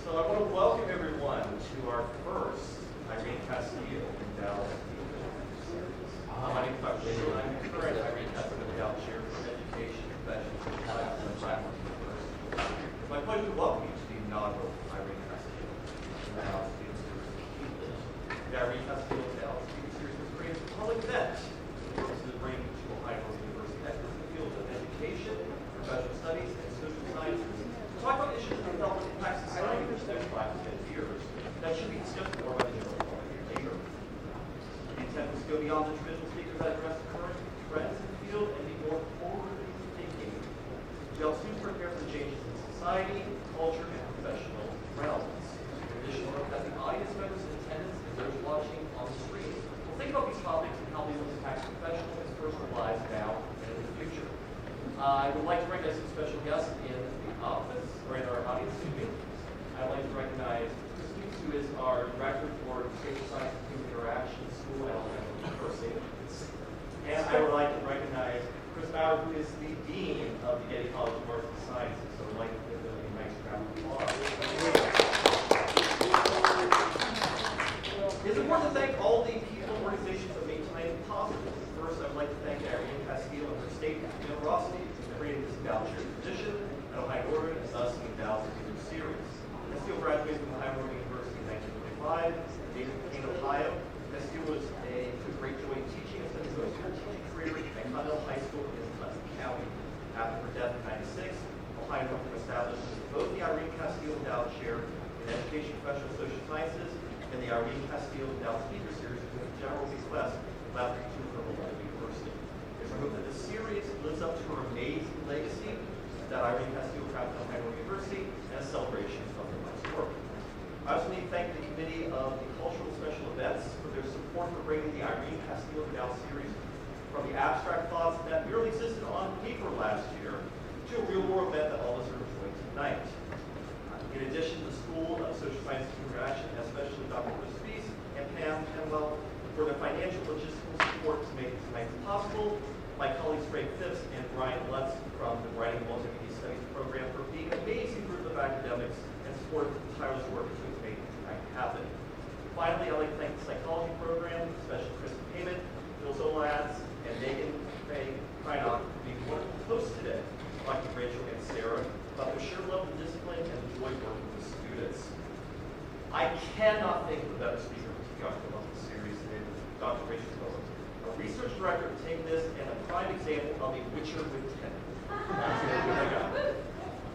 So I want to welcome everyone to our first Irene Casteel Endowed series. My name is Dr. Irene. I'm the current Irene Casteel Endowed Chair for Education, Professions, and Science at Blackmore University. It's my pleasure to welcome you to the inaugural Irene Casteel Endowed Student Series. The Irene Casteel Endowed Student Series was created as a public event for the purposes of bringing to Ohio University experts in the fields of education, professional studies, and social sciences. Talk about issues that develop and impact society for the next 5 to 10 years that should be discussed more by the general public later. The intent was to go beyond the traditional speakers that address current trends in the field and be more forward-thinking to help students prepare for the changes in society, culture, and professional realms. In addition, note that the audience members in attendance and those watching on the screen will think about these topics and how they will impact professional and personal lives now and in the future. I would like to recognize some special guests in the office, or in our audience, excuse me. I'd like to recognize Christine, who is our Director for Social Science and Human Interaction School at Alabama University. And I would like to recognize Chris Bauer, who is the Dean of the Getty College of Arts and Sciences. So I'd like to give them a nice round of applause. It's important to thank all the people and organizations that made tonight possible. First, I would like to thank Irene Casteel and her state generosity for creating this endowed chair position at Ohio Northern and thus the endowed student series. Casteel graduated from Ohio Northern University in 1925, native to Keynote, Ohio. Casteel was a great joy teaching and spent his most teaching career at Casteel High School in Hudson County. After her death in '96, Ohio Northern established both the Irene Casteel Endowed Chair in Education, Professional Social Sciences and the Irene Casteel Endowed Speaker Series with a general request left to her Ohio University. It's our hope that this series lives up to her amazing legacy that Irene Casteel crafted at Ohio University and a celebration of her life's work. I also need to thank the Committee of the Cultural Special Events for their support for bringing the Irene Casteel Endowed series from the abstract thoughts that merely existed on paper last year to a real-world event that all of us are enjoying tonight. In addition, the School of Social Science and Human Interaction, especially Dr. Chris Spies and Pam Penwell, for their financial logistical support to make tonight possible. My colleagues Greg Phipps and Brian Lutz from the Writing and Multimedia Studies program for being an amazing group of academics and support the tireless work to make tonight happen. Finally, I'd like to thank the psychology program, especially Kristen Payment, Phil Zolads, and Megan Kreinock for being wonderful hosts today, Dr. Rachel and Sarah, about their sheer level of discipline and joy working with students. I cannot think of a better speaker to kick off the series than Dr. Rachel Kowert, a research director to take this and a prime example of a witcher with 10.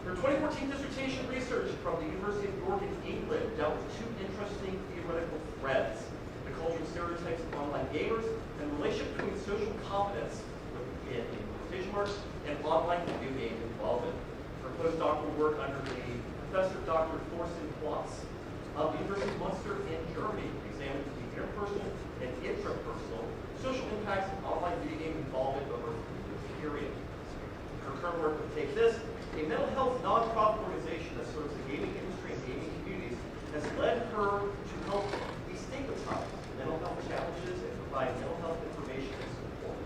Her 2014 dissertation research from the University of York in England dealt with two interesting theoretical threads: the cultural stereotypes of online gamers and the relationship between social competence in quotation marks and online video game involvement. Her postdoctoral work under the Professor Dr. Thorsten Klotz of the University of Munster in Germany examined the interpersonal and intrapersonal social impacts of online video game involvement over a 3-year period. Her current work with Take This, a mental health nonprofit organization that serves the gaming industry and gaming communities, has led her to help destigmatize mental health challenges and provide mental health information and support.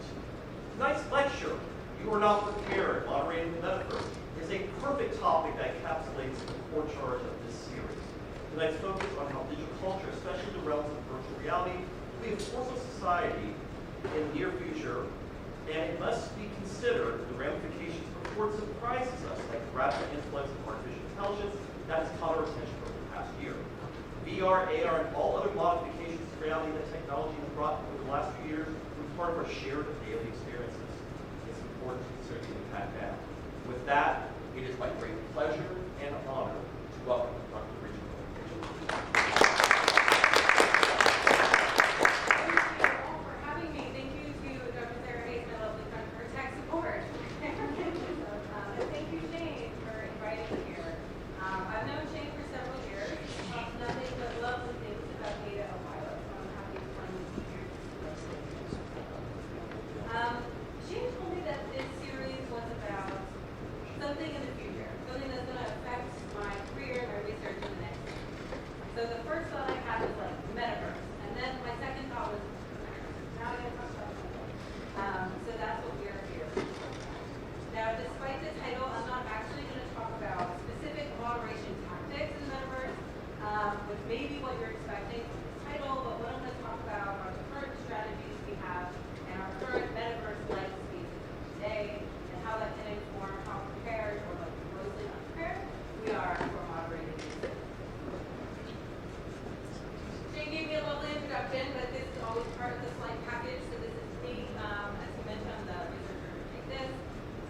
Tonight's lecture, You Are Not Prepared, moderated in Metaverse, is a perfect topic that encapsulates the core charge of this series. Tonight's focus on how digital culture, especially the realms of virtual reality, will be a force of society in the near future, and it must be considered the ramifications before it surprises us, like the rapid influx of artificial intelligence that has caught our attention over the past year. VR, AR, and all other modifications to reality that technology has brought over the last few years will be part of our shared daily experiences. It's important to consider the impact now. With that, it is my great pleasure and honor to welcome Dr. Rachel Kowert. She told me that this series was about something in the future, something that's going to we are for moderating music. Jane gave me a lovely introduction, but this is always part of the slide package. So this is me, as you mentioned, the researcher who did this.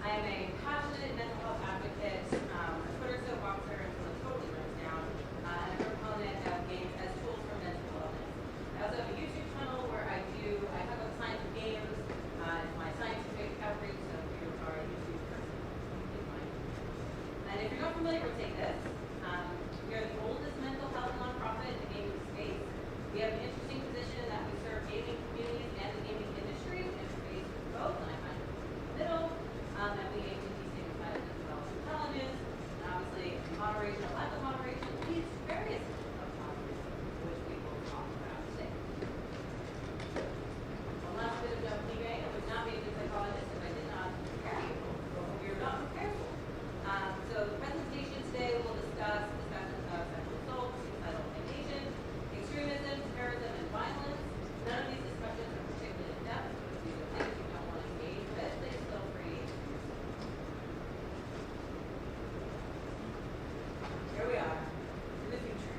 I am a passionate mental health advocate, a Twitter soapboxer until it totally runs down, and a proponent of games as tools for mental wellness. I also have a YouTube channel where I talk about science of games. It's my scientific outreach, so if you are a YouTube person, please find me. And if you're not familiar with Take This, we are the oldest mental health nonprofit in the gaming space. We have an interesting position in that we serve gaming communities and the gaming industry, interface with both, and I find it in the middle. And we aim to destigmatize mental health challenges, and obviously moderation or lack of moderation leads to various mental health challenges, which we will talk about today. One last bit of jumping. I would not be a good psychologist if I did not prepare you, or we are not prepared for. So the presentation today will discuss discussions of sexual assault, suicidal ideation, extremism, terrorism, and violence. None of these discussions are particularly in-depth, but if these are things you don't want to engage with, please feel free. Here we are, in the future.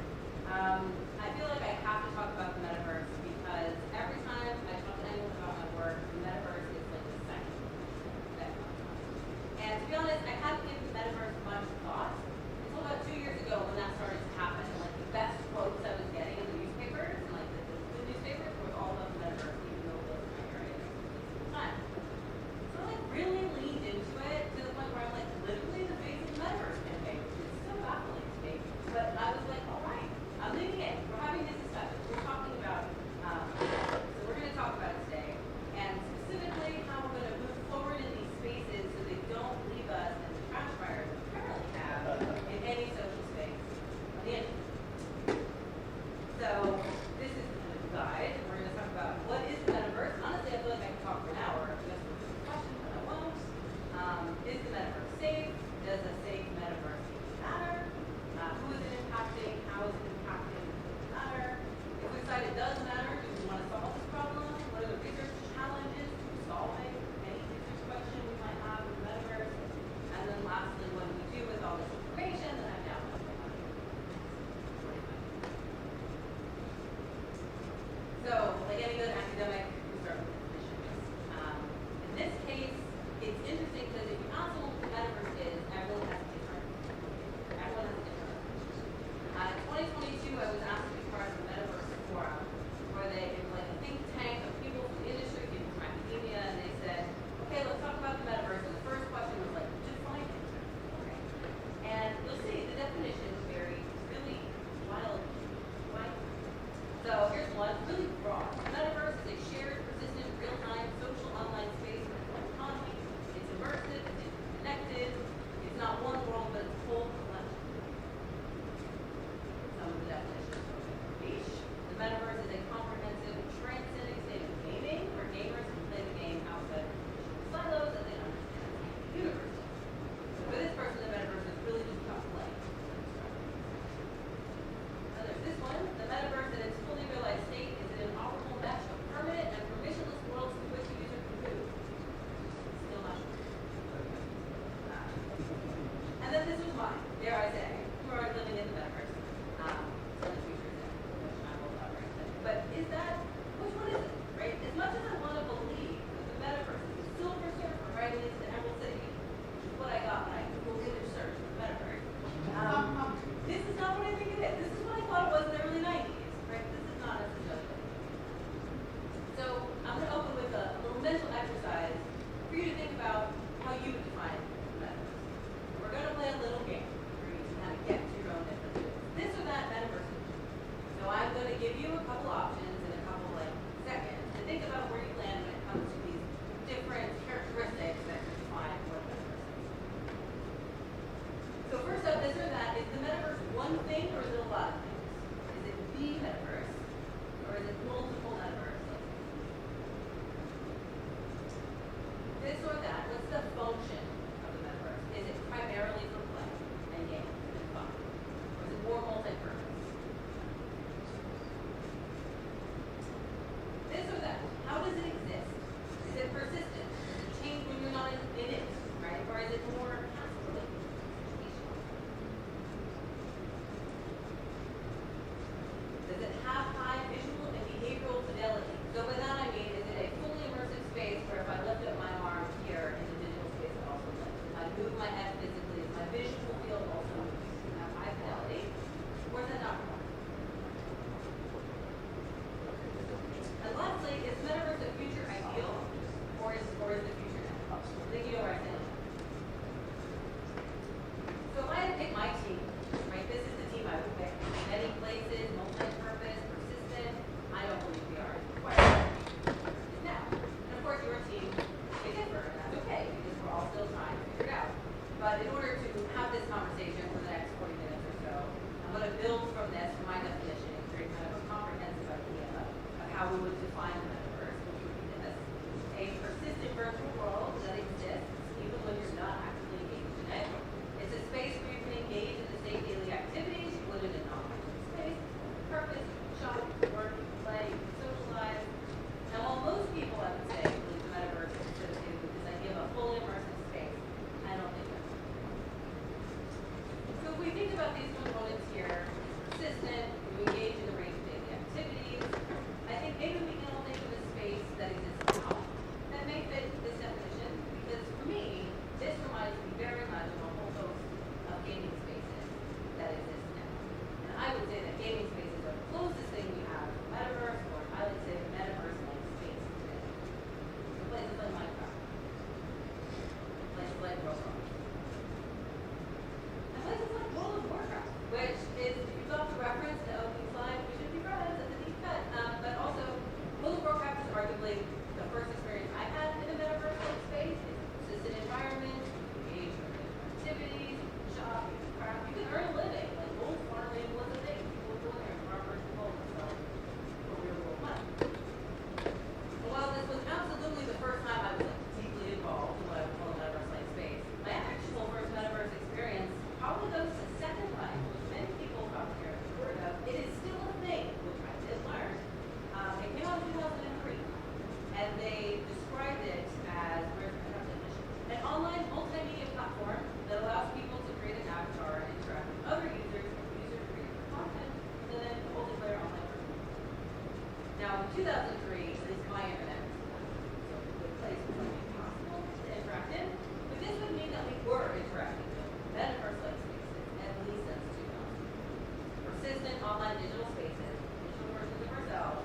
persistent online digital spaces, digital versions of ourselves,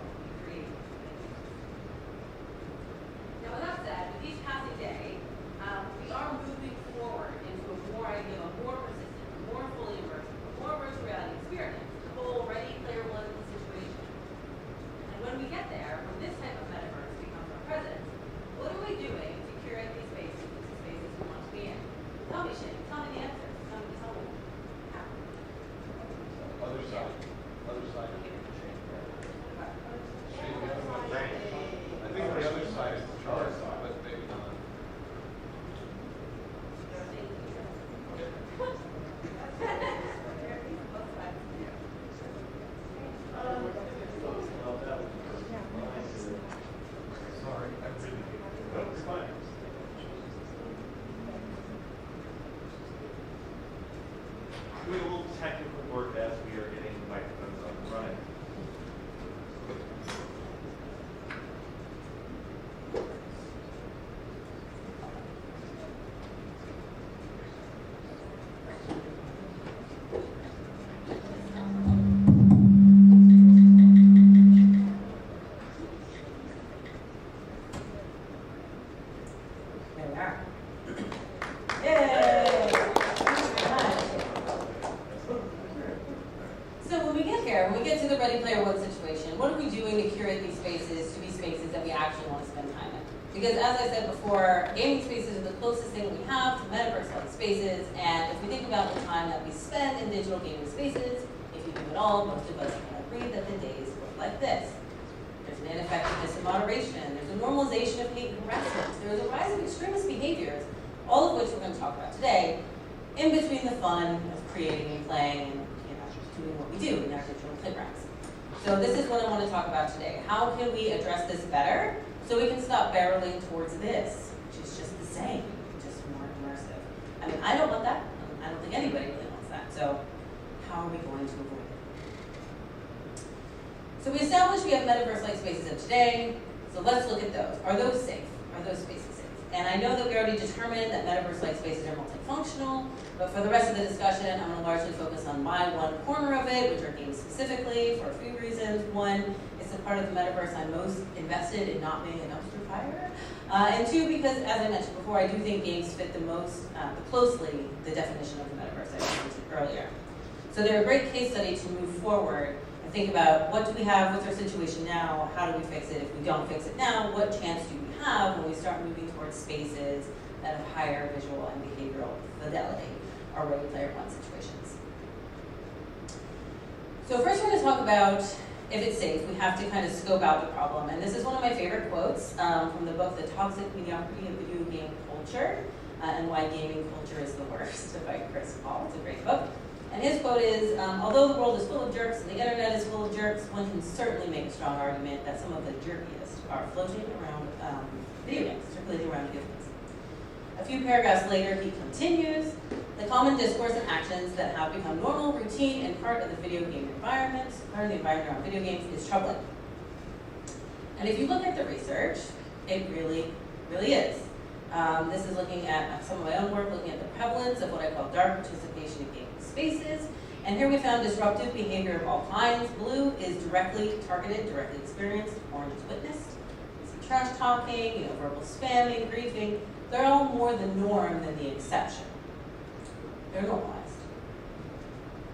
create. Now, with that said, with each passing day, we are moving forward into a more ideal, a more persistent, a more fully immersive, a more virtual reality experience, the whole Ready Player One situation. And when we get there, when this type of metaverse becomes our presence, what are we doing to curate these spaces into spaces we want to be in? Tell me, Shane. Tell me the answer. Tell me how. Other side. Other side. I think the other side is the chart side, but maybe not. Sorry, I really no, it's fine. Doing a little technical work as we are getting the microphones up and running. There we are. Yay! So when we get here, when we get to the Ready Player One situation, what are we doing to curate these spaces to be spaces that we actually want to spend time in? Because as I said before, gaming spaces are the closest thing we have to metaverse-like spaces, and if we think about the time that we spend in digital gaming spaces, if you do it all, most of us can agree that the days look like this. There's an ineffectiveness in moderation. There's a normalization of hate and harassment. There's a rise of extremist behaviors, all of which we're going to talk about today, in between the fun of creating and playing and doing what we do in our digital playgrounds. So this is what I want to talk about today. How can we address this better so we can stop barreling towards this, which is just the same, just more immersive? I mean, I don't want that. I don't think anybody really wants that. So how are we going to avoid it? So we established we have metaverse-like spaces of today, so let's look at those. Are those safe? Are those spaces safe? And I know that we already determined that metaverse-like spaces are multifunctional, but for the rest of the discussion, I'm going to largely focus on my one corner of it, which are games specifically, for a few reasons. One, it's the part of the metaverse I'm most invested in not being a dumpster fire. And two, because as I mentioned before, I do think games fit the most closely the definition of the metaverse I mentioned earlier. So they're a great case study to move forward and think about what do we have with our situation now, how do we fix it? If we don't fix it now, what chance do we have when we start moving towards spaces that have higher visual and behavioral fidelity, or Ready Player One situations? So first we're going to talk about if it's safe. We have to kind of scope out the problem. And this is one of my favorite quotes from the book, The Toxic Mediocrity of Video Game Culture, and Why Gaming Culture is the Worst, by Chris Paul. It's a great book. And his quote is, although the world is full of jerks and the internet is full of jerks, one can certainly make a strong argument that some of the jerkiest are floating around video games, circulating around video games. A few paragraphs later, he continues, the common discourse and actions that have become normal, routine, and part of the video game environment, part of the environment around video games, is troubling. And if you look at the research, it really, really is. This is looking at some of my own work, looking at the prevalence of what I call dark participation in gaming spaces. And here we found disruptive behavior of all kinds. Blue is directly targeted, directly experienced. Orange is witnessed. You see trash talking, verbal spamming, griefing. They're all more the norm than the exception. They're normalized.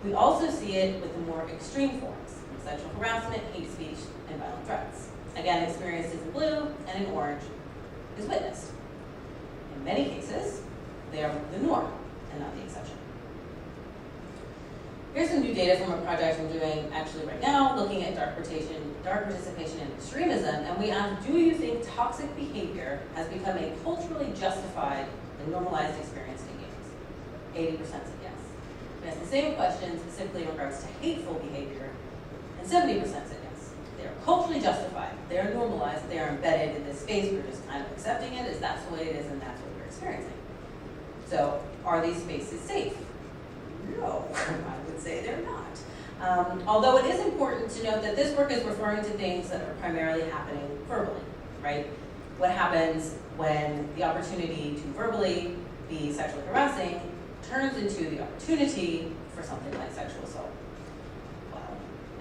We also see it with the more extreme forms, sexual harassment, hate speech, and violent threats. Again, experienced is in blue, and in orange is witnessed. In many cases, they are the norm and not the exception. Here's some new data from a project I'm doing actually right now, looking at dark participation and extremism, and we asked, do you think toxic behavior has become a culturally justified and normalized experience in games? 80% said yes. We asked the same question specifically in regards to hateful behavior, and 70% said yes. They are culturally justified, they are normalized, they are embedded in this space, we're just kind of accepting it as that's the way it is and that's what we're experiencing. So, are these spaces safe? No, I would say they're not. Although it is important to note that this work is referring to things that are primarily happening verbally, right? What happens when the opportunity to verbally be sexually harassing turns into the opportunity for something like sexual assault? Well,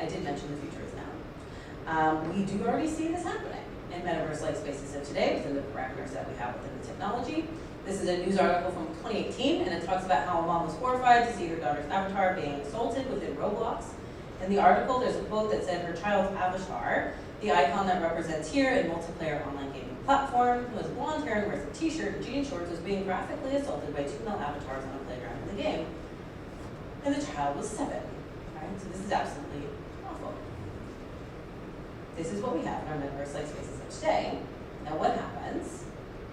did mention the future is now. We do already see this happening in metaverse-like spaces of today within the parameters that we have within the technology. This is a news article from 2018, and it talks about how a mom was horrified to see her daughter's avatar being assaulted within Roblox. In the article, there's a quote that said her child's avatar, the icon that represents here in multiplayer online gaming platform, who has blonde hair and wears a t-shirt and jean shorts, was being graphically assaulted by 2 male avatars on a playground in the game. And the child was 7, right? So this is absolutely awful. This is what we have in our metaverse-like spaces of today. Now what happens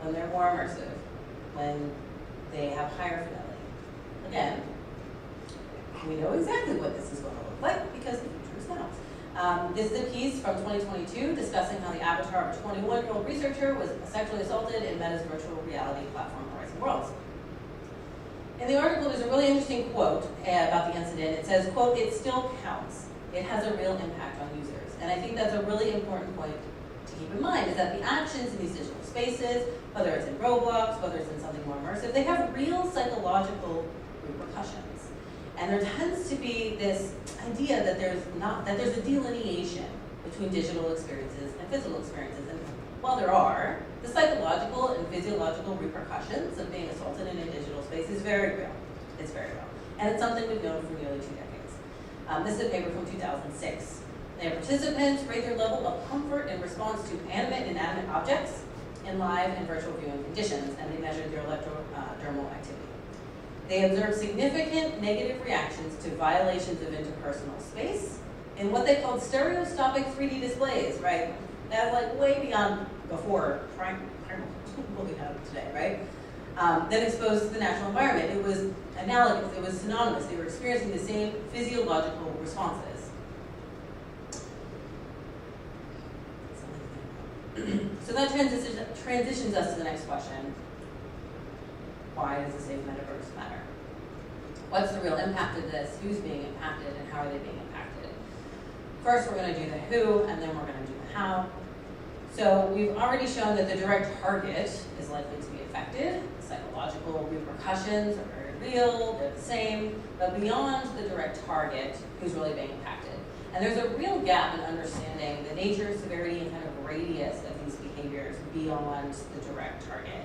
when they're more immersive, when they have higher fidelity? Again, we know exactly what this is going to look like because the future is now. This is a piece from 2022 discussing how the avatar of a 21-year-old researcher was sexually assaulted in Meta's virtual reality platform Horizon Worlds. In the article, there's a really interesting quote about the incident. It says, quote, "It still counts. It has a real impact on users." And I think that's a really important point to keep in mind, is that the actions in these digital spaces, whether it's in Roblox, whether it's in something more immersive, they have real psychological repercussions. And there tends to be this idea that there's a delineation between digital experiences and physical experiences. And while there are, the psychological and physiological repercussions of being assaulted in a digital space is very real. It's very real. And it's something we've known for nearly 2 decades. This is a paper from 2006. Their participants rate their level of comfort in response to animate and inanimate objects in live and virtual viewing conditions, and they measured their electrodermal activity. They observed significant negative reactions to violations of interpersonal space in what they called stereoscopic 3D displays, right? That's like way beyond before what we have today, right? That exposed to the natural environment. It was analogous, it was synonymous. They were experiencing the same physiological responses. So that transitions us to the next question. Why does a safe metaverse matter? What's the real impact of this? Who's being impacted and how are they being impacted? First, we're going to do the who, and then we're going to do the how. So we've already shown that the direct target is likely to be affected. The psychological repercussions are very real, they're the same, but beyond the direct target, who's really being impacted? And there's a real gap in understanding the nature, severity, and kind of radius of these behaviors beyond the direct target.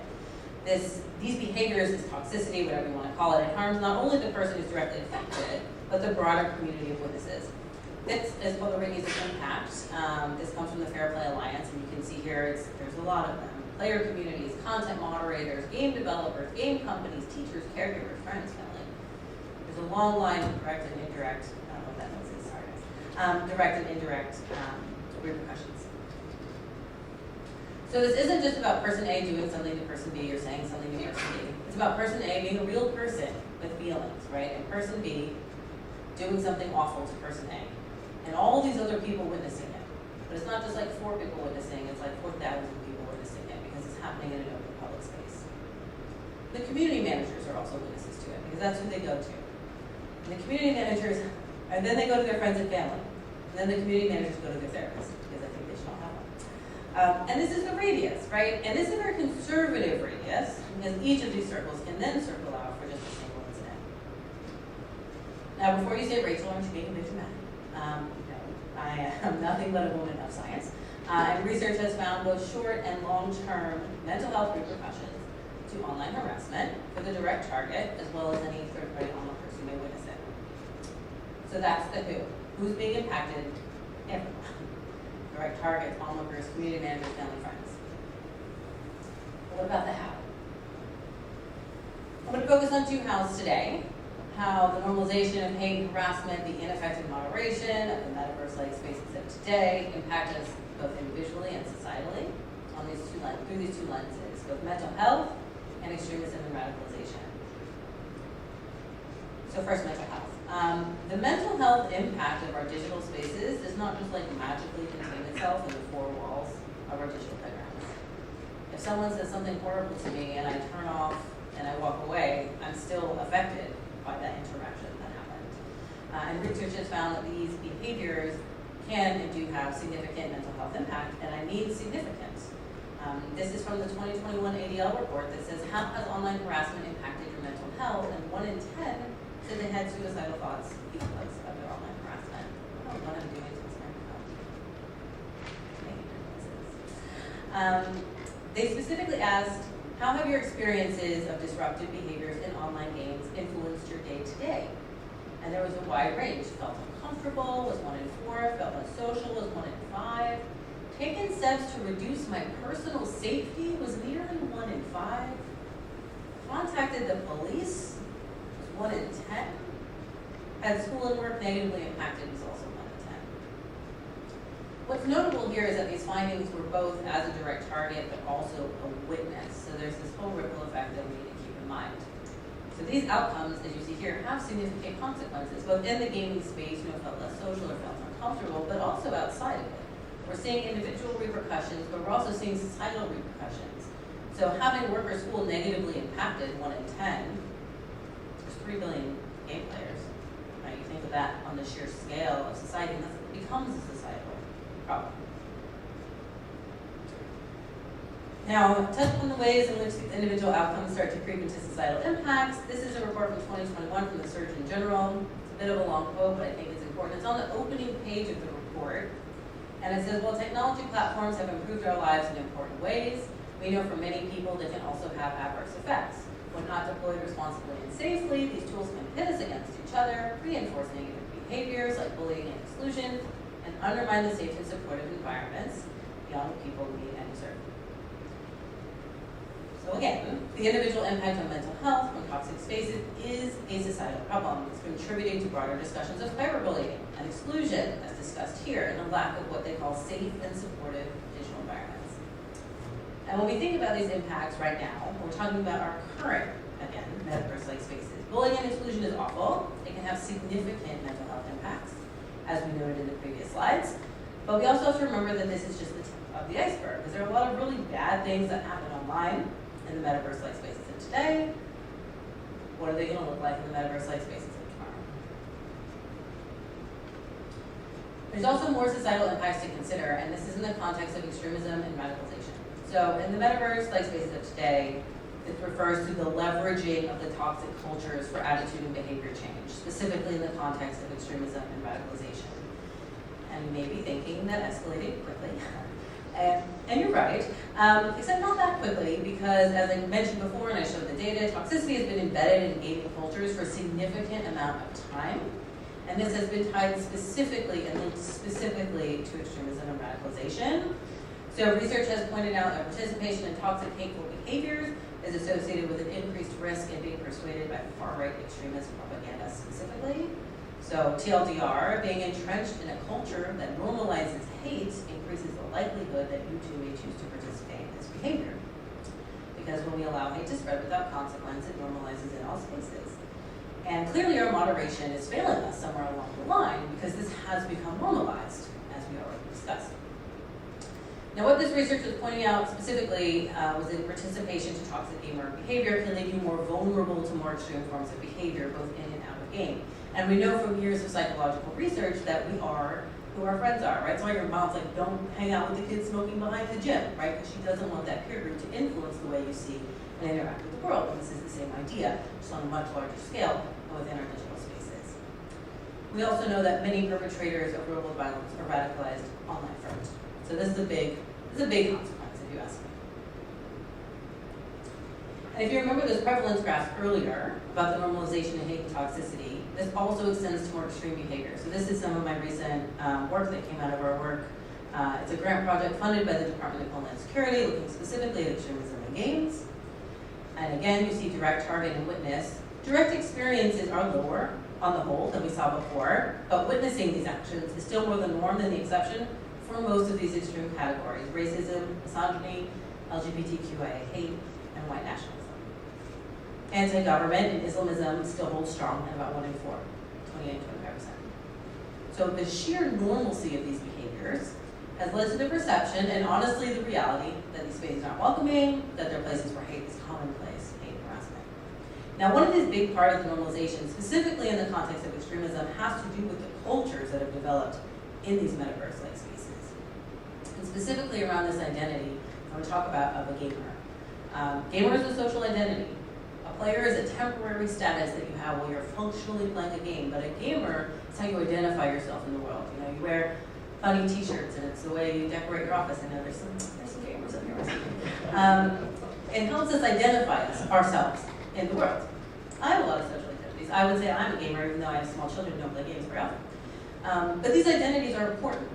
These behaviors, this toxicity, whatever you want to call it, it harms not only the person who's directly affected, but the broader community of witnesses. This is what the radius of impact. This comes from the Fair Play Alliance, and you can see here there's a lot of them. Player communities, content moderators, game developers, game companies, teachers, caregivers, friends, family. There's a long line of direct and indirect, I don't know what that means, sorry guys, direct and indirect repercussions. So this isn't just about person A doing something to person B or saying something to person B. It's about person A being a real person with feelings, right? And person B doing something awful to person A. And all these other people witnessing it. But it's not just like 4 people witnessing, it's like 4,000 people witnessing it because it's happening in an open public space. The community managers are also witnesses to it because that's who they go to. And the community managers, and then they go to their friends and family. And then the community managers go to their therapists because I think they should all have one. And this is the radius, right? And this is a very conservative radius because each of these circles can then circle out for just a single incident. Now, before you say, Rachel, aren't you being a bit dramatic? No, I am nothing but a woman of science. And research has found both short and long-term mental health repercussions to online harassment for the direct target, as well as any third-party online person who may witness it. So that's the who. Who's being impacted? Everyone. Direct targets, onlookers, community managers, family, friends. What about the how? I'm going to focus on 2 hows today. How the normalization of hate and harassment, the ineffective moderation of the metaverse-like spaces of today impact us both individually and societally on through these 2 lenses, both mental health and extremism and radicalization. So first, mental health. The mental health impact of our digital spaces does not just like magically contain itself in the 4 walls of our digital playgrounds. If someone says something horrible to me and I turn off and I walk away, I'm still affected by that interaction that happened. And research has found that these behaviors can and do have significant mental health impact, and I mean significant. This is from the 2021 ADL report that says, how has online harassment impacted your mental health? And 1 in 10 said they had suicidal thoughts because of their online harassment. I don't know what I'm doing They specifically asked, how have your experiences of disruptive behaviors in online games influenced your day-to-day? And there was a wide range. Felt uncomfortable was 1 in 4, felt unsocial was 1 in 5. Taken steps to reduce my personal safety was nearly 1 in 5. Contacted the police was 1 in 10. Had school and work negatively impacted was also 1 in 10. What's notable here is that these findings were both as a direct target but also a witness. So there's this whole ripple effect that we need to keep in mind. So these outcomes, as you see here, have significant consequences, both in the gaming space, felt less social or felt uncomfortable, but also outside of it. We're seeing individual repercussions, but we're also seeing societal repercussions. So having work or school negatively impacted 1 in 10, there's 3 billion game players. Right? You think of that on the sheer scale of society, and that becomes a societal problem. Now, touch on the ways in which these individual outcomes start to creep into societal impacts. This is a report from 2021 from the Surgeon General. It's a bit of a long quote, but I think it's important. It's on the opening page of the report. And it says, while technology platforms have improved our lives in important ways, we know for many people they can also have adverse effects. When not deployed responsibly and safely, these tools can pit us against each other, reinforce negative behaviors like bullying and exclusion, and undermine the safe and supportive environments young people need and deserve. So again, the individual impact on mental health from toxic spaces is a societal problem. It's contributing to broader discussions of cyberbullying and exclusion, as discussed here, and a lack of what they call safe and supportive digital environments. And when we think about these impacts right now, we're talking about our current, again, metaverse-like spaces. Bullying and exclusion is awful. It can have significant mental health impacts, as we noted in the previous slides. But we also have to remember that this is just the tip of the iceberg, because there are a lot of really bad things that happen online in the metaverse-like spaces of today. What are they going to look like in the metaverse-like spaces of tomorrow? There's also more societal impacts to consider, and this is in the context of extremism and radicalization. So in the metaverse-like spaces of today, it refers to the leveraging of the toxic cultures for attitude and behavior change, specifically in the context of extremism and radicalization. And you may be thinking that escalated quickly. And you're right, except not that quickly, because as I mentioned before and I showed the data, toxicity has been embedded in gaming cultures for a significant amount of time. And this has been tied specifically and linked specifically to extremism and radicalization. So research has pointed out that participation in toxic, hateful behaviors is associated with an increased risk in being persuaded by far-right extremist propaganda specifically. So TLDR, being entrenched in a culture that normalizes hate increases the likelihood that you too may choose to participate in this behavior. Because when we allow hate to spread without consequence, it normalizes in all spaces. And clearly our moderation is failing us somewhere along the line because this has become normalized, as we already discussed. Now what this research was pointing out specifically was that participation to toxic gamer behavior can leave you more vulnerable to more extreme forms of behavior, both in and out of game. And we know from years of psychological research that we are who our friends are, right? So like your mom's like, don't hang out with the kids smoking behind the gym, right? Because she doesn't want that peer group to influence the way you see and interact with the world. And this is the same idea, just on a much larger scale within our digital spaces. We also know that many perpetrators of real-world violence are radicalized online first. So this is a big consequence, if you ask me. And if you remember those prevalence graphs earlier about the normalization of hate and toxicity, this also extends to more extreme behavior. So this is some of my recent work that came out of our work. It's a grant project funded by the Department of Homeland Security, looking specifically at extremism in games. And again, you see direct target and witness. Direct experiences are lower on the whole than we saw before, but witnessing these actions is still more the norm than the exception for most of these extreme categories: racism, misogyny, LGBTQIA hate, and white nationalism. Anti-government and Islamism still holds strong at about 1 in 4, 28 to 25%. So the sheer normalcy of these behaviors has led to the perception, and honestly the reality, that these spaces aren't welcoming, that they're places where hate is commonplace, hate and harassment. Now one of these big part of the normalization, specifically in the context of extremism, has to do with the cultures that have developed in these metaverse-like spaces. And specifically around this identity, I want to talk about of a gamer. Gamer is a social identity. A player is a temporary status that you have while you're functionally playing a game, but a gamer is how you identify yourself in the world. You know, you wear funny t-shirts, and it's the way you decorate your office. I know there's some gamers up here. It helps us identify ourselves in the world. I have a lot of social activities. I would say I'm a gamer, even though I have small children who don't play games very often. But these identities are important,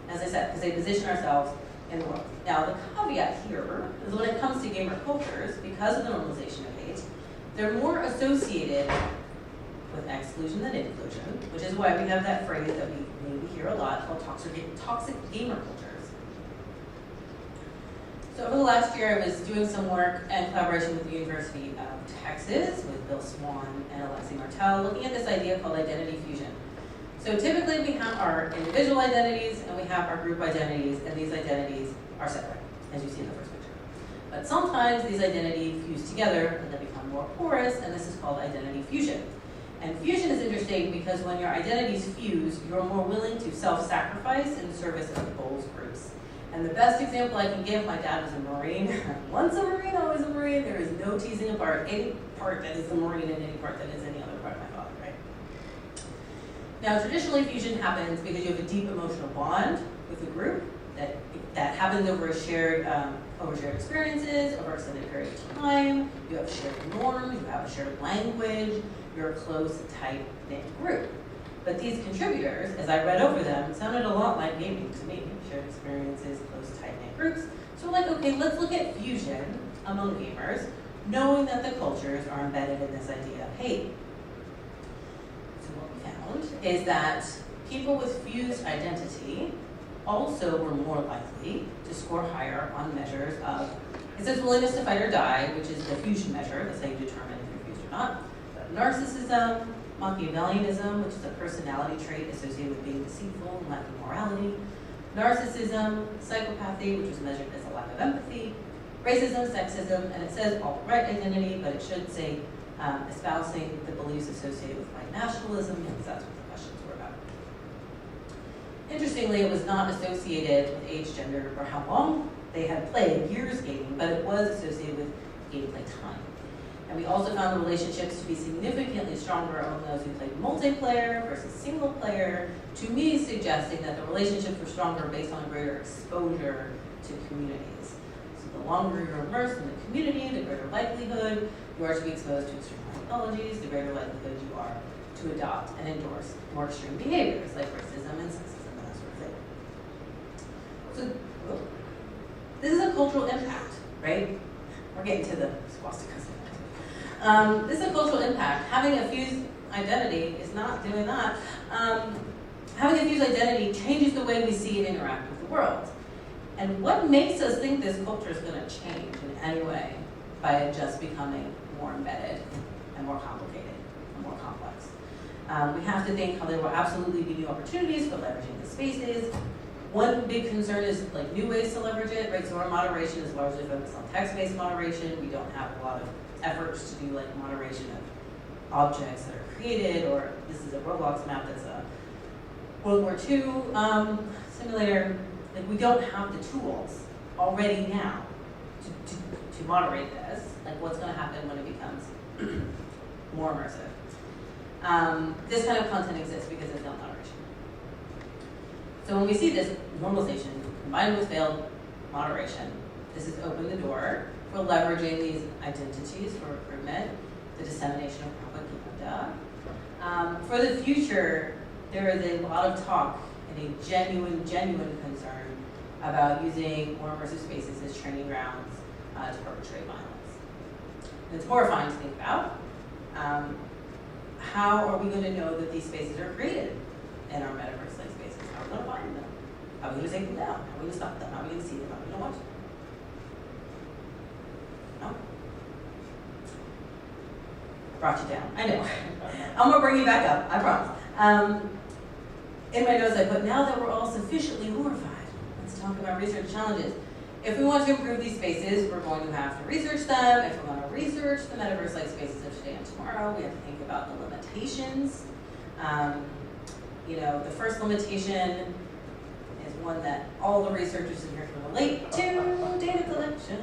as I said, because they position ourselves in the world. Now, the caveat here is when it comes to gamer cultures, because of the normalization of hate, they're more associated with exclusion than inclusion, which is why we have that phrase that we maybe hear a lot called toxic gamer cultures. So over the last year, I was doing some work in collaboration with the University of Texas, with Bill Swan and Alexi Martel, looking at this idea called identity fusion. So typically we have our individual identities and we have our group identities, and these identities are separate, as you see in the first picture. But sometimes these identities fuse together and they become more porous, and this is called identity fusion. And fusion is interesting because when your identities fuse, you're more willing to self-sacrifice in service of goals groups. And the best example I can give, my dad was a Marine. Once a Marine, always a Marine. There is no teasing apart any part that is the Marine and any part that is any other part of my father, right? Now, traditionally, fusion happens because you have a deep emotional bond with the group that happens over shared experiences, over an extended period of time. You have shared norms, you have a shared language, you're a close, tight-knit group. But these contributors, as I read over them, sounded a lot like gaming to me. Shared experiences, close, tight-knit groups. So we're like, okay, let's look at fusion among gamers, knowing that the cultures are embedded in this idea of hate. So what we found is that people with fused identity also were more likely to score higher on measures of, it says willingness to fight or die, which is the fusion measure, that's how you determine if you're fused or not. Narcissism, Machiavellianism, which is a personality trait associated with being deceitful and lacking morality. Narcissism, psychopathy, which was measured as a lack of empathy. Racism, sexism, and it says alt-right identity, but it should say espousing the beliefs associated with white nationalism, because that's what the questions were about. Interestingly, it was not associated with age, gender, or how long they had played, years gaming, but it was associated with gameplay time. And we also found the relationships to be significantly stronger among those who played multiplayer versus single player, to me suggesting that the relationships were stronger based on greater exposure to communities. So the longer you're immersed in the community, the greater likelihood you are to be exposed to extreme ideologies, the greater likelihood you are to adopt and endorse more extreme behaviors like racism and sexism and that sort of thing. So this is a cultural impact, right? We're getting to the swastikas. This is a cultural impact. Having a fused identity is not doing that. Having a fused identity changes the way we see and interact with the world. And what makes us think this culture is going to change in any way by it just becoming more embedded and more complicated and more complex? We have to think how there will absolutely be new opportunities for leveraging the spaces. One big concern is like new ways to leverage it, right? So our moderation is largely focused on text-based moderation. We don't have a lot of efforts to do like moderation of objects that are created, or this is a Roblox map that's a World War II simulator. Like we don't have the tools already now to moderate this. Like what's going to happen when it becomes more immersive? This kind of content exists because there's no moderation. So when we see this normalization combined with failed moderation, this has opened the door for leveraging these identities for recruitment, the dissemination of propaganda. For the future, there is a lot of talk and a genuine concern about using more immersive spaces as training grounds to perpetrate violence. And it's horrifying to think about. How are we going to know that these spaces are created in our metaverse-like spaces? How are we going to find them? How are we going to take them down? How are we going to stop them? How are we going to see them? How are we going to watch them? No? I brought you down. I know. I'm going to bring you back up. I promise. In my notes I put, now that we're all sufficiently horrified, let's talk about research challenges. If we want to improve these spaces, we're going to have to research them. If we're going to research the metaverse-like spaces of today and tomorrow, we have to think about the limitations. The first limitation is one that all the researchers in here can relate to, data collection.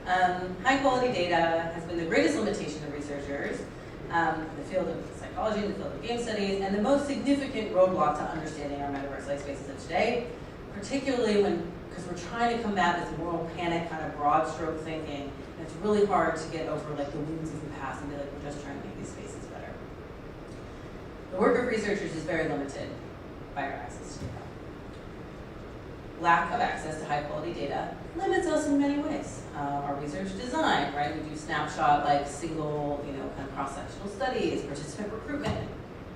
High quality data has been the greatest limitation of researchers in the field of psychology psychology in the field of game studies, and the most significant roadblock to understanding our metaverse-like spaces of today, particularly because we're trying to combat this moral panic kind of broad stroke thinking, and it's really hard to get over like the wounds of the past and be like, we're just trying to make these spaces better. The work of researchers is very limited by our access to data. Lack of access to high quality data limits us in many ways. Our research design, right? We do snapshot like single, kind of cross-sectional studies, participant recruitment.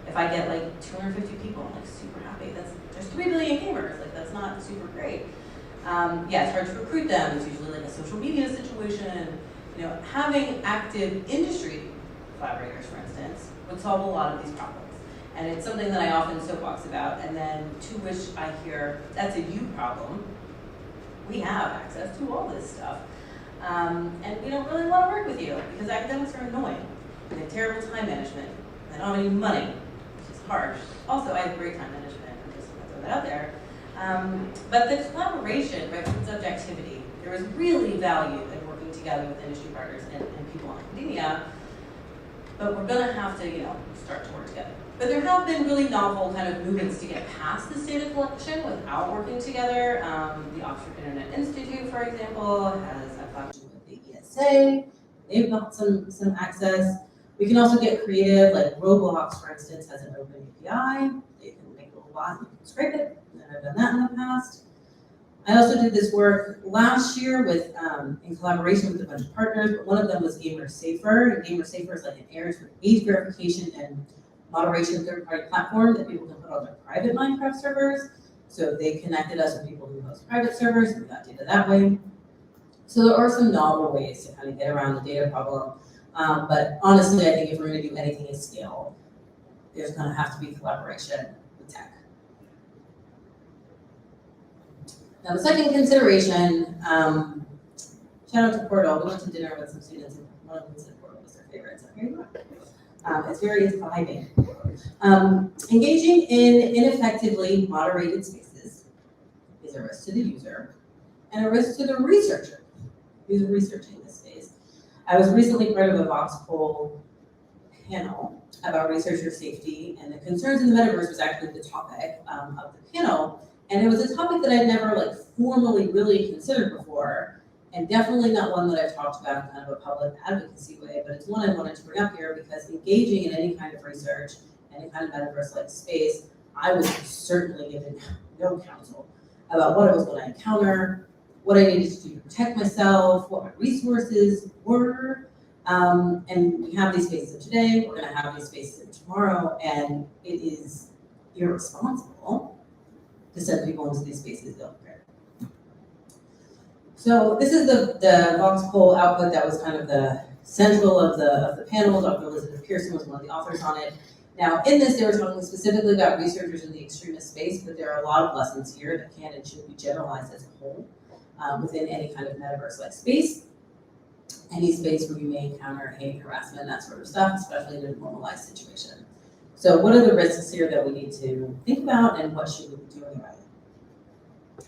If I get like 250 people, I'm like super happy. There's 3 billion gamers, like that's not super great. Yeah, it's hard to recruit them. It's usually like a social media situation. Having active industry collaborators, for instance, would solve a lot of these problems. And it's something that I often soapbox about, and then to which I hear, that's a you problem. We have access to all this stuff. And we don't really want to work with you because academics are annoying. They have terrible time management. They don't have any money, which is harsh. Also, I have great time management. I'm just going to throw that out there. But the collaboration, right, with subjectivity, there is really value in working together with industry partners and people in academia. But we're going to have to, start to work together. But there have been really novel kind of movements to get past this data collection without working together. The Oxford Internet Institute, for example, has a collaboration with the ESA. They've got some access. We can also get creative, like Roblox, for instance, has an open API. They can make a little bot and you can scrape it, and I've done that in the past. I also did this work last year with, in collaboration with a bunch of partners, but one of them was Gamer Safer. And Gamer Safer is like an age verification and moderation third-party platform that people can put on their private Minecraft servers. So they connected us with people who host private servers, and we got data that way. So there are some novel ways to kind of get around the data problem. But honestly, I think if we're going to do anything at scale, there's going to have to be collaboration with tech. Now, the second consideration, shout out to Portal. We went to dinner with some students, and one of them said Portal was their favorite. So here you go. It's very vibing. Engaging in ineffectively moderated spaces is a risk to the user and a risk to the researcher who's researching this space. I was recently part of a Vox poll panel about researcher safety, and the concerns in the metaverse was actually the topic of the panel. And it was a topic that I'd never formally really considered before, and definitely not one that I've talked about in kind of a public advocacy way, but it's one I wanted to bring up here because engaging in any kind of research, any kind of metaverse-like space, I was certainly given no counsel about what I was going to encounter, what I needed to do to protect myself, what my resources were. And we have these spaces today, we're going to have these spaces tomorrow, and it is irresponsible to send people into these spaces ill-prepared. So this is the Vox poll output that was kind of the central of the panel. Dr. Elizabeth Pearson was one of the authors on it. Now, in this, they were talking specifically about researchers in the extremist space, but there are a lot of lessons here that can and should be generalized as a whole within any kind of metaverse-like space. Any space where you may encounter hate, harassment, that sort of stuff, especially in a normalized situation. So what are the risks here that we need to think about, and what should we be doing about it?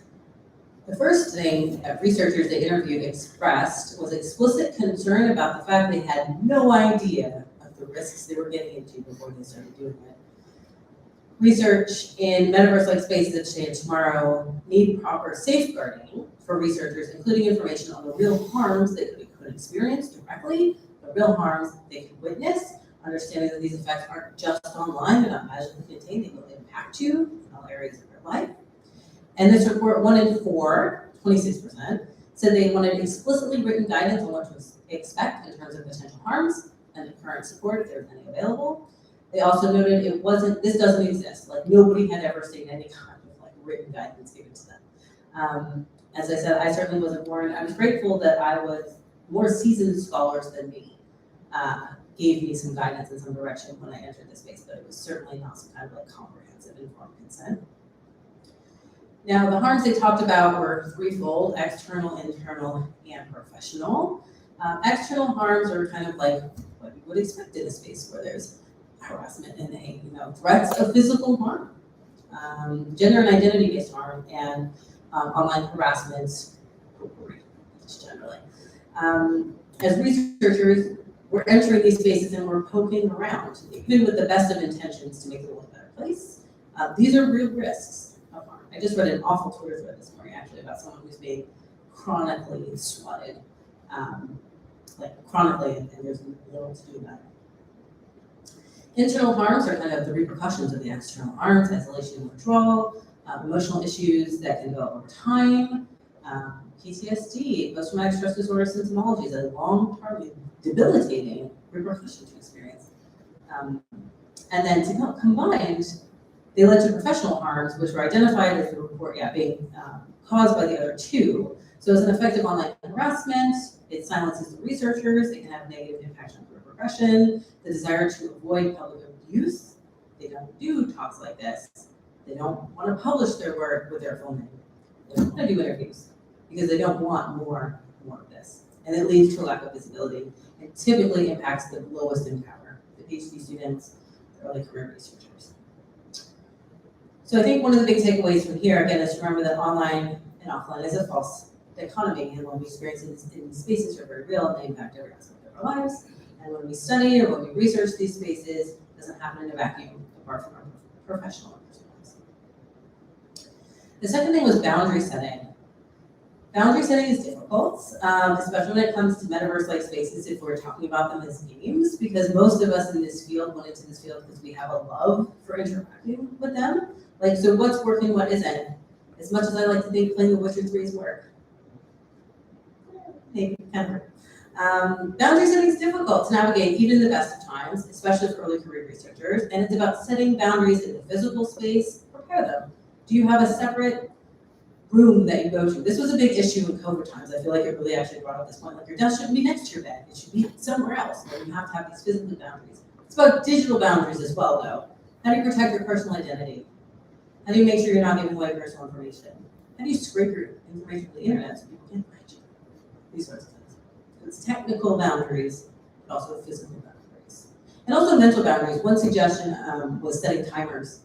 The first thing that researchers they interviewed expressed was explicit concern about the fact they had no idea of the risks they were getting into before they started doing it. Research in metaverse-like spaces today and tomorrow need proper safeguarding for researchers, including information on the real harms they could experience directly, the real harms they could witness, understanding that these effects aren't just online, they're not magically contained, they will impact you in all areas of your life. And this report, 1 in 4, 26%, said they wanted explicitly written guidance on what to expect in terms of potential harms and the current support, if there's any available. They also noted this doesn't exist, nobody had ever seen any kind of written guidance given to them. As I said, I certainly wasn't warned. I was grateful that I was more seasoned scholars than me gave me some guidance and some direction when I entered the space, but it was certainly not some kind of comprehensive informed consent. Now, the harms they talked about were threefold: external, internal, and professional. External harms are kind of like what you would expect in a space where there's harassment and hate, threats of physical harm, gender and identity-based harm, and online harassment, just generally. As researchers, we're entering these spaces and we're poking around, even with the best of intentions to make the world a better place. These are real risks of harm. I just read an awful Twitter thread this morning actually about someone who's being chronically swatted, like chronically, and there's little to do about it. Internal harms are kind of the repercussions of the external harms, isolation and withdrawal, emotional issues that can develop over time, PTSD, post-traumatic stress disorder symptomology is a long-term debilitating repercussion to experience. And then combined, they led to professional harms, which were identified as the report being caused by the other two. So it's an effective online harassment, it silences the researchers, it can have a negative impact on career progression, the desire to avoid public abuse. They don't do talks like this. They don't want to publish their work with their full name. They don't want to do interviews because they don't want more of this. And it leads to a lack of visibility and typically impacts the lowest in power, the PhD students, the early career researchers. So I think one of the big takeaways from here, again, is to remember that online and offline is a false dichotomy, and when we experience in these spaces are very real and they impact every aspect of our lives. And when we study or when we research these spaces, it doesn't happen in a vacuum apart from our professional and personal lives. The second thing was boundary setting. Boundary setting is difficult, especially when it comes to metaverse-like spaces if we're talking about them as games, because most of us in this field went into this field because we have a love for interacting with them. Like, so what's working, what isn't? As much as I like to think playing The Witcher 3's work. Maybe, kind of. Boundary setting is difficult to navigate even in the best of times, especially for early career researchers, and it's about setting boundaries in the physical space. Prepare them. Do you have a separate room that you go to? This was a big issue in COVID times. I feel like it really actually brought up this point. Like, your desk shouldn't be next to your bed. It should be somewhere else. But you have to have these physical boundaries. It's about digital boundaries as well, though. How do you protect your personal identity? How do you make sure you're not giving away personal information? How do you scrape your information from the internet so people can't find you? These sorts of things. So it's technical boundaries, but also physical boundaries. And also mental boundaries. One suggestion was setting timers.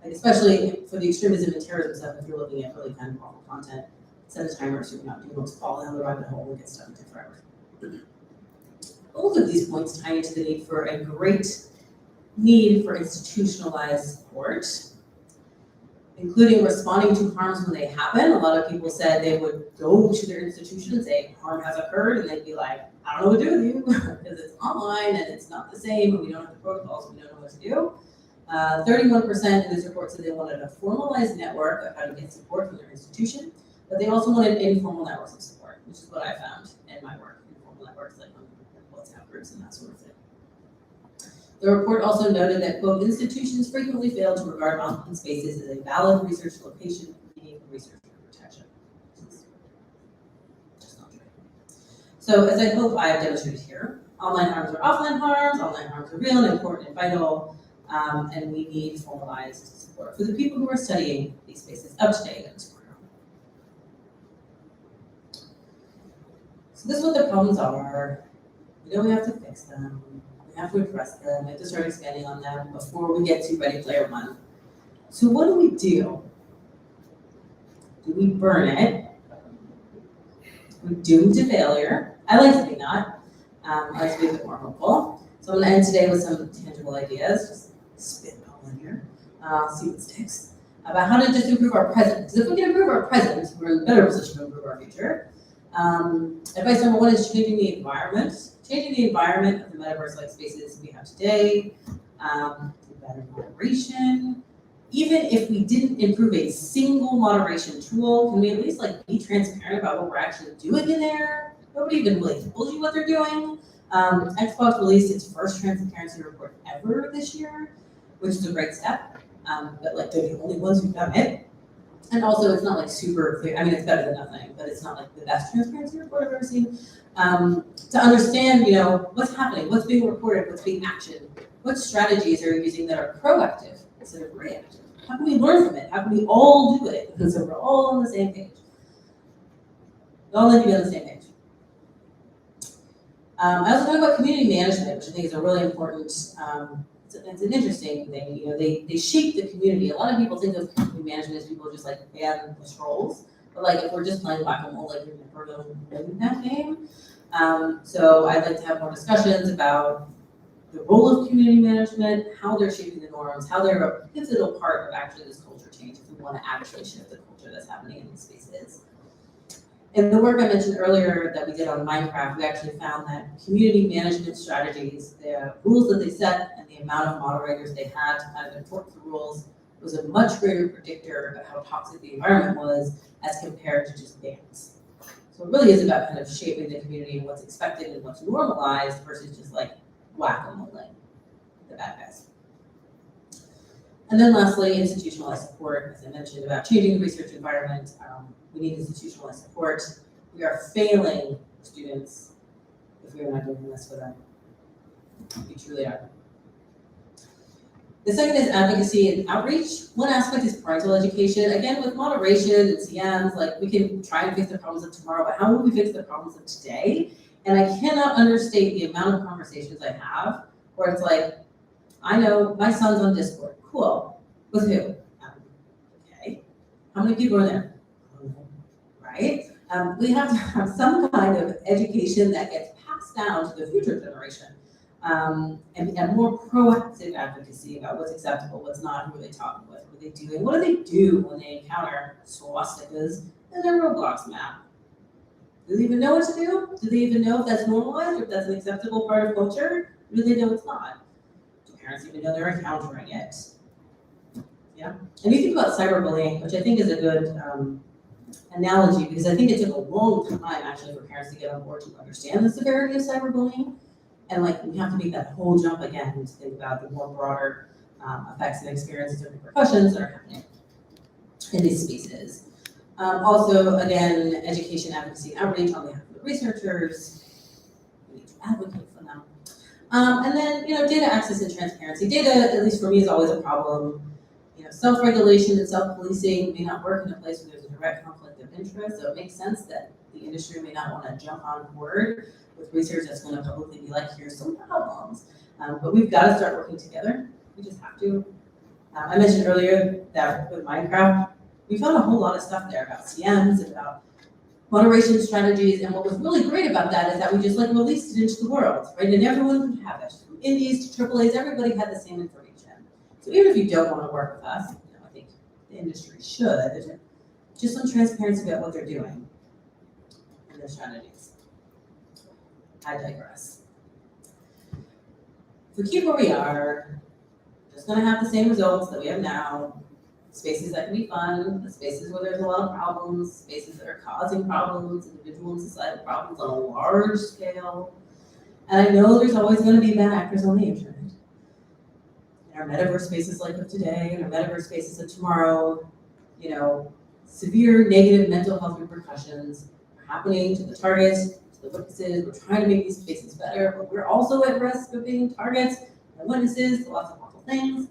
Like, especially for the extremism and terrorism stuff, if you're looking at really kind of awful content, set a timer so you're not doing what's fall down the rabbit hole and get stuck into forever. Both of these points tie into the need for a great need for institutionalized support, including responding to harms when they happen. A lot of people said they would go to their institution and say, harm has occurred, and they'd be like, I don't know what to do with you, because it's online and it's not the same, and we don't have the protocols, so we don't know what to do. 31% in this report said they wanted a formalized network of how to get support from their institution, but they also wanted informal networks of support, which is what I found in my work, informal networks like WhatsApp groups and that sort of thing. The report also noted that, quote, institutions frequently fail to regard online spaces as a valid research location needing research protection. Just not true. So as I hope I have demonstrated here, online harms are offline harms, online harms are real and important and vital, and we need formalized support for the people who are studying these spaces up to date in this program. So this is what the problems are. We know we have to fix them. We have to address them. We have to start expanding on them before we get to Ready Player One. So what do we do? Do we burn it? We're doomed to failure. I like to think not. I like to be a bit more hopeful. So I'm going to end today with some tangible ideas. Just spitball in here. See what sticks. About how to just improve our present. Because if we can improve our present, we're in a better position to improve our future. Advice number one is changing the environment. Changing the environment of the metaverse-like spaces we have today. Better moderation. Even if we didn't improve a single moderation tool, can we at least be transparent about what we're actually doing in there? Nobody even really told you what they're doing. Xbox released its first transparency report ever this year, which is a great step. But they're the only ones who've done it. And also, it's not super clear. I mean, it's better than nothing, but it's not the best transparency report I've ever seen. To understand, what's happening, what's being reported, what's being actioned, what strategies are you using that are proactive instead of reactive? How can we learn from it? How can we all do it? So we're all on the same page. We all need to be on the same page. I also talk about community management, which I think is a really important, it's an interesting thing. They shape the community. A lot of people think of community management as people just ban the trolls. But if we're just playing whack-a-mole, you're never going to win that game. So I'd like to have more discussions about the role of community management, how they're shaping the norms, how they're a pivotal part of actually this culture change if we want to actually shift the culture that's happening in these spaces. In the work I mentioned earlier that we did on Minecraft, we actually found that community management strategies, the rules that they set and the amount of moderators they had to kind of enforce the rules was a much greater predictor of how toxic the environment was as compared to just bans. So it really is about kind of shaping the community and what's expected and what's normalized versus just like whack-a-mole, the bad guys. And then lastly, institutionalized support, as I mentioned, about changing the research environment. We need institutionalized support. We are failing students if we are not doing this for them. We truly are. The second is advocacy and outreach. One aspect is parental education. Again, with moderation and CMs, like we can try and fix the problems of tomorrow, but how will we fix the problems of today? And I cannot understate the amount of conversations I have where it's like, I know my son's on Discord. Cool. With who? Okay. How many people are there? Right? We have to have some kind of education that gets passed down to the future generation. And more proactive advocacy about what's acceptable, what's not, who are they talking with, what are they doing, what do they do when they encounter swastikas in their Roblox map? Do they even know what to do? Do they even know if that's normalized or if that's an acceptable part of culture? Or do they know it's not? Do parents even know they're encountering it? Yeah. And you think about cyberbullying, which I think is a good analogy because I think it took a long time actually for parents to get on board to understand the severity of cyberbullying. And like we have to make that whole jump again to think about the more broader effects and experiences and repercussions that are happening in these spaces. Also, again, education, advocacy, and outreach on behalf of the researchers. We need to advocate for them. And then, data access and transparency. Data, at least for me, is always a problem. Self-regulation and self-policing may not work in a place where there's a direct conflict of interest. So it makes sense that the industry may not want to jump on board with research that's going to publicly be like, here's some problems. But we've got to start working together. We just have to. I mentioned earlier that with Minecraft, we found a whole lot of stuff there about CMs and about moderation strategies. And what was really great about that is that we just released it into the world, right? And everyone could have it. From indies to AAAs, everybody had the same information. So even if you don't want to work with us, I think the industry should, just some transparency about what they're doing and their strategies. I digress. If we keep where we are, we're just going to have the same results that we have now. Spaces that can be fun, the spaces where there's a lot of problems, spaces that are causing problems, individual and societal problems on a large scale. And I know there's always going to be bad actors on the internet. In our metaverse spaces like of today, in our metaverse spaces of tomorrow, severe negative mental health repercussions are happening to the targets, to the witnesses. We're trying to make these spaces better, but we're also at risk of being targets and witnesses to lots of awful things.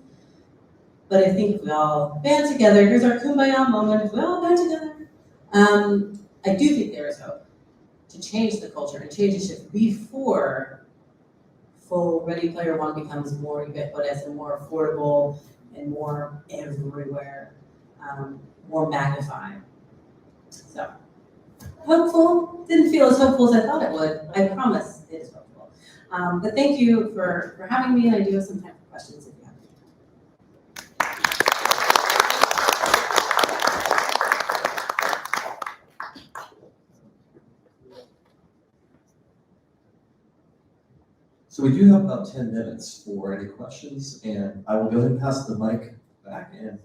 But I think if we all band together, here's our kumbaya moment, if we all band together, I do think there is hope to change the culture and change the shift before full Ready Player One becomes more ubiquitous and more affordable and more everywhere, more magnified. So, hopeful, didn't feel as hopeful as I thought it would. I promise it is hopeful. But thank you for having me, and I do have some time for questions if you have any. So we do have about 10 minutes for any questions, and I will go ahead and pass the mic back in.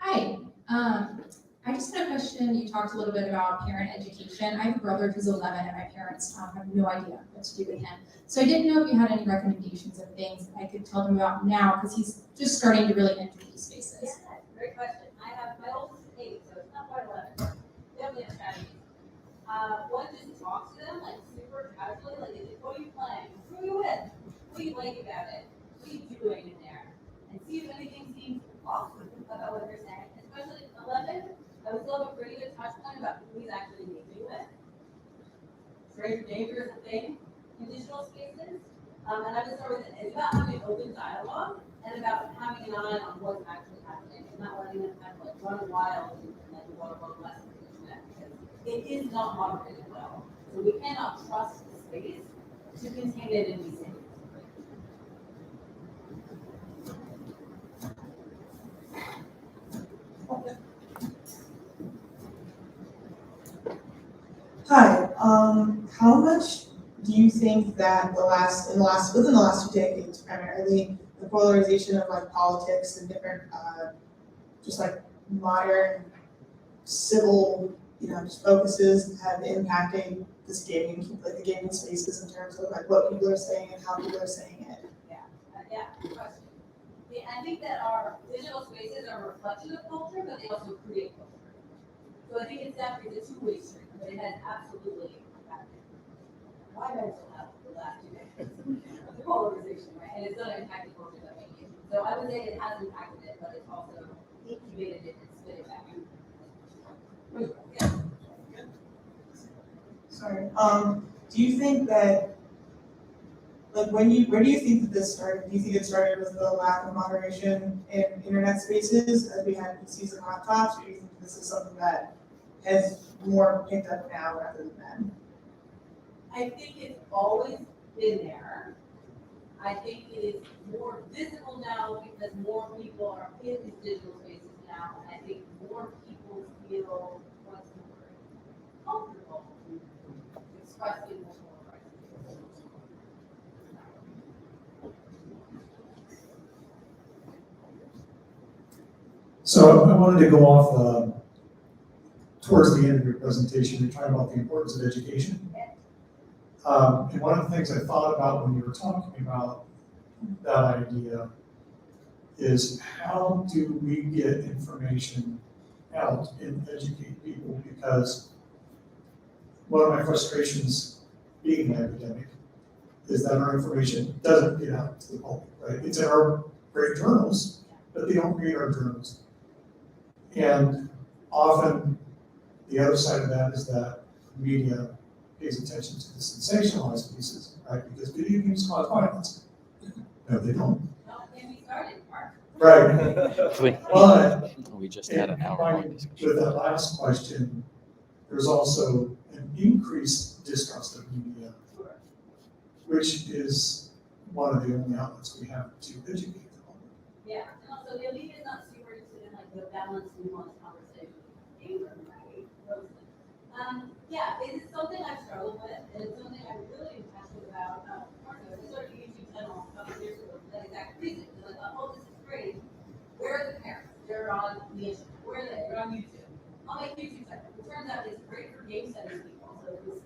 Hi, I just had a question. You talked a little bit about parent education. I have a brother who's 11 and my parents have no idea what to do with him. So I didn't know if you had any recommendations of things that I could tell them about now because he's just starting to really enter these spaces. Yeah, great question. I have my oldest is 8, so it's not quite 11. Definitely have strategies. One, just talk to them super casually, what are you playing? Who are you with? What do you like about it? What are you doing in there? And see if anything seems off about what they're saying. Especially at 11, I would still have a pretty good touch point about who he's actually engaging with. Stranger danger is a thing in digital spaces. And I would start with, it's about having an open dialogue and about having an eye on what's actually happening and not letting them kind of like run wild and then run less than the internet because it is not moderated well. So we cannot trust the space to contain it and be safe. Hi, how much do you think that within the last 2 decades primarily, the polarization of like politics and different, just like modern civil, just focuses have impacted this gaming, like the gaming spaces in terms of like what people are saying and how people are saying it? Yeah, good question. Yeah, I think that our digital spaces are a reflection of culture, but they also create culture. So I think it's definitely a two-way street, but it has absolutely impacted my mental health for the last 2 decades. The polarization, right? And it's not impacting culture that way. So I would say it has impacted it, but it's also incubated it and spit it back. Yeah. Sorry. Do you think that, like, where do you think that this started? Do you think it started with the lack of moderation in internet spaces as we had PCs and laptops, or do you think this is something that has more picked up now rather than then? I think it's always been there. I think it is more visible now because more people are in these digital spaces now, and I think more people feel comfortable expressing what's more right. So I wanted to go off towards the end of your presentation. You're talking about the importance of education. And one of the things I thought about when you were talking about that idea is how do we get information out and educate people? Because one of my frustrations being an academic is that our information doesn't get out to the public, right? It's in our great journals, but they don't read our journals. And often the other side of that is that media pays attention to the sensationalized pieces, right? Because video games cause violence. No, they don't. No, can we start it, Mark? Right. But We just had an hour-long discussion. with that last question, there's also an increased distrust of media, which is one of the only outlets we have to educate the public. Yeah, and also the media is not super interested in like the balanced, nuanced conversation. Yeah, it is something I've struggled with, and it's something I'm really passionate about. I started a YouTube channel a couple years ago for that exact reason. Because I thought, oh, this is great. Where are the parents? They're on the internet. Where are they? They're on YouTube. I'll make YouTube channel. It turns out it's great for game studies people. So it was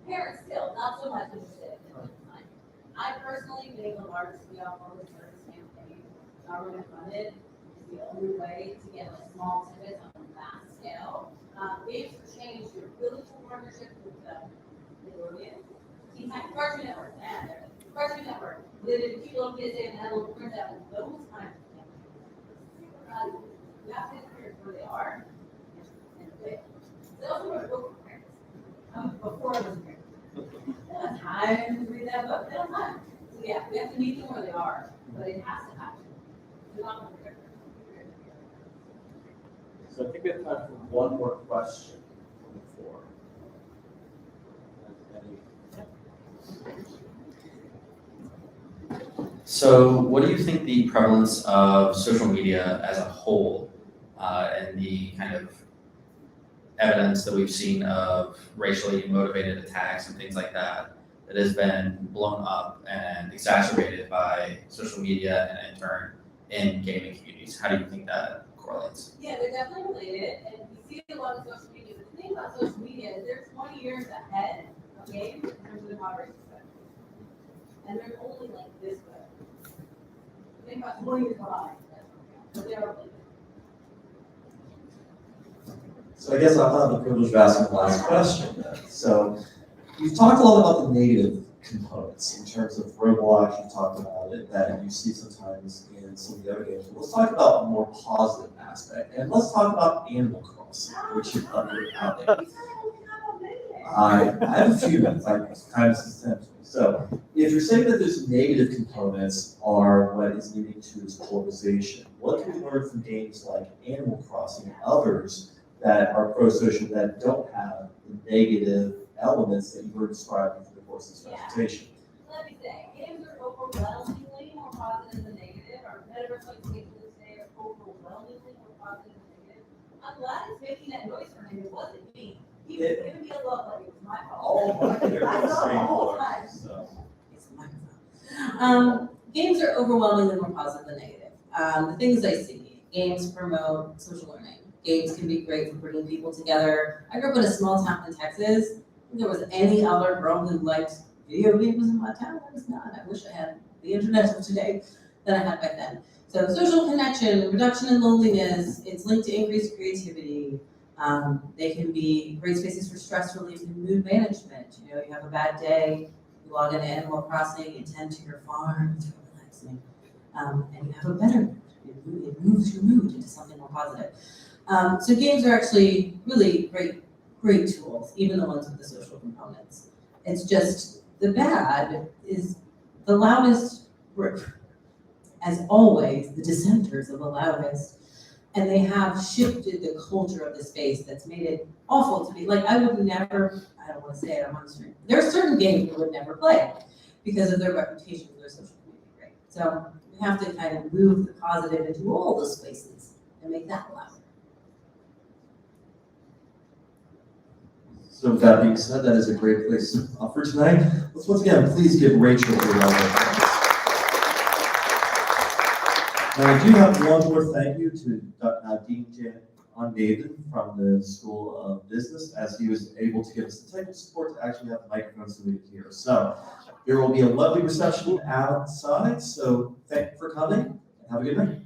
parents still not so much interested in it. I personally think the largest public service campaign, government funded, is the only way to get like small tidbits on a mass scale. Games for Change, your really cool partnership with Nickelodeon, Teen Titans, Cartoon Network, and Cartoon Network. They did a cute little PSA and had a little printout and those kinds of things. You have to experience where they are. And they also wrote a book for parents. Before I was a parent. They don't have time to read that book. They don't have time. So yeah, we have to meet them where they are, but it has to happen. They're not going to prepare. So I think we have time for one more question from the floor. So what do you think the prevalence of social media as a whole and the kind of evidence that we've seen of racially motivated attacks and things like that that has been blown up and exacerbated by social media and in turn in gaming communities? How do you think that correlates? Yeah, they're definitely related, and we see a lot of social media. But the thing about social media is they're 20 years ahead of games in terms of the moderation spectrum. And they're only like this way. Think about 20 years behind. But they're related. So I guess I'll have the privilege of asking the last question then. So you've talked a lot about the negative components in terms of Roblox. You talked about it that you see sometimes in some of the other games. But let's talk about a more positive aspect, and let's talk about Animal Crossing, which you've done out there. I have a few minutes. I kind of sense So if you're saying that those negative components are what is leading to this polarization, what can we learn from games like Animal Crossing and others that are pro-social that don't have the negative elements that you were describing through the course of this presentation? Let me say, games are overwhelmingly more positive than negative. Our Metaverse like spaces today are overwhelmingly more positive than negative. I'm glad it's making that noise for me. It wasn't me. He was giving me a love letter. It was my fault. All of them I are the saw the same whole color, time. so. It's the microphone. Games are overwhelmingly more positive than negative. The things I see, games promote social learning. Games can be great for bringing people together. I grew up in a small town in Texas. If there was any other girl who liked video games in my town, there was not. I wish I had the internet of today that I had back then. So social connection, reduction in loneliness, it's linked to increased creativity. They can be great spaces for stress relief and mood management. You know, you have a bad day, you log into Animal Crossing, you tend to your farm, it's relaxing, and you have a better mood. It moves your mood into something more positive. So games are actually really great tools, even the ones with the social components. It's just the bad is the loudest group. As always, the dissenters are the loudest. And they have shifted the culture of the space that's made it awful to be. Like, I would never, I don't want to say it, I'm on the stream. There are certain games we would never play because of their reputation for their social community, right? So we have to kind of move the positive into all the spaces and make that louder. So with that being said, that is a great place for tonight. Let's once again, please give Rachel a round of applause. Now, I do have one more thank you to Dean Jan David from the School of Business, as he was able to give us the technical support to actually have the microphone so we could hear. So there will be a lovely reception outside, so thank you for coming, and have a good night.